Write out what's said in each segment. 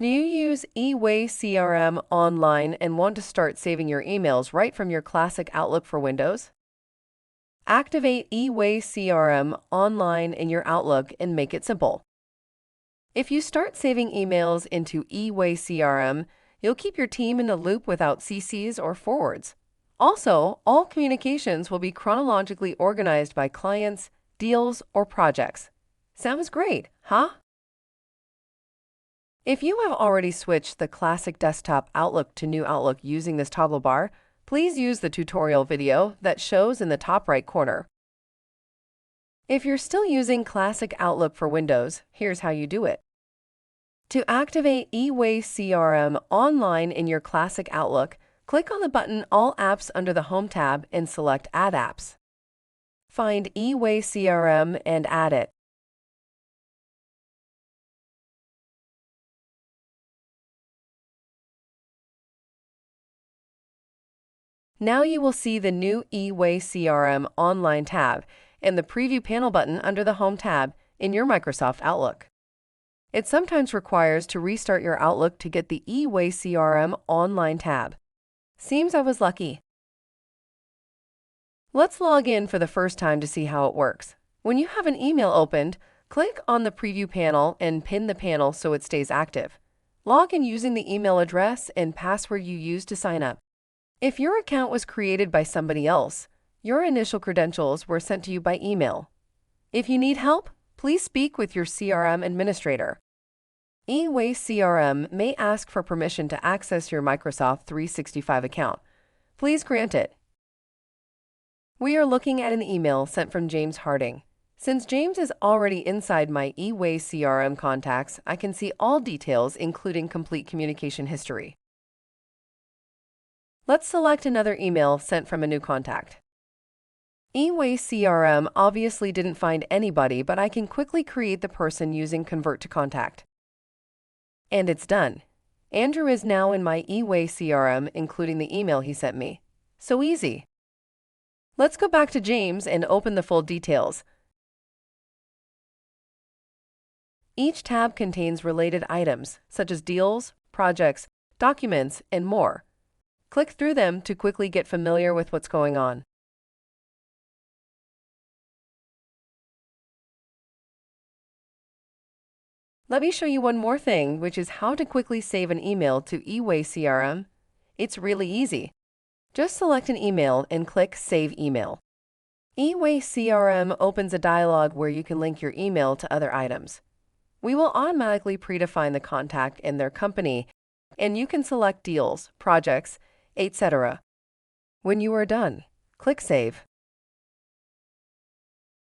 Do you use eWay-CRM online and want to start saving your emails right from your classic Outlook for Windows? Activate eWay-CRM online in your Outlook and make it simple. If you start saving emails into eWay-CRM, you'll keep your team in the loop without CCs or forwards. Also, all communications will be chronologically organized by clients, deals, or projects. Sounds great, huh? If you have already switched the classic desktop Outlook to New Outlook using this toggle bar, please use the tutorial video that shows in the top right corner. If you're still using classic Outlook for Windows, here's how you do it. To activate eWay-CRM online in your classic Outlook, click on the button All Apps under the Home tab and select Add Apps. Find eWay-CRM and add it. Now you will see the new eWay-CRM Online tab and the Preview Panel button under the Home tab in your Microsoft Outlook. It sometimes requires to restart your Outlook to get the eWay-CRM Online tab. Seems I was lucky. Let's log in for the first time to see how it works. When you have an email opened, click on the Preview panel and pin the panel so it stays active. Log in using the email address and password you used to sign up. If your account was created by somebody else, your initial credentials were sent to you by email. If you need help, please speak with your CRM administrator. eWay-CRM may ask for permission to access your Microsoft 365 account. Please grant it. We are looking at an email sent from James Harding. Since James is already inside my eWay-CRM contacts, I can see all details, including complete communication history. Let's select another email sent from a new contact. eWay-CRM obviously didn't find anybody, but I can quickly create the person using Convert to Contact. And it's done. Andrew is now in my eWay-CRM, including the email he sent me. So easy. Let's go back to James and open the full details. Each tab contains related items, such as deals, projects, documents, and more. Click through them to quickly get familiar with what's going on. Let me show you one more thing, which is how to quickly save an email to eWay-CRM. It's really easy. Just select an email and click Save Email. eWay-CRM opens a dialog where you can link your email to other items. We will automatically predefine the contact and their company, and you can select deals, projects, etc. When you are done, click Save.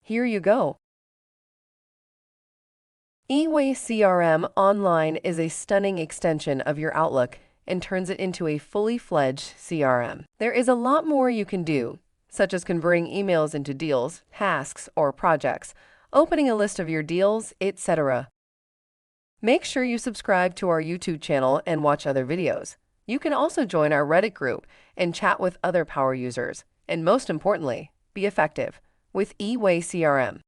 Here you go. eWay-CRM Online is a stunning extension of your Outlook and turns it into a fully fledged CRM. There is a lot more you can do, such as converting emails into deals, tasks, or projects, opening a list of your deals, etc. Make sure you subscribe to our YouTube channel and watch other videos. You can also join our Reddit group and chat with other power users. And most importantly, be effective with eWay-CRM.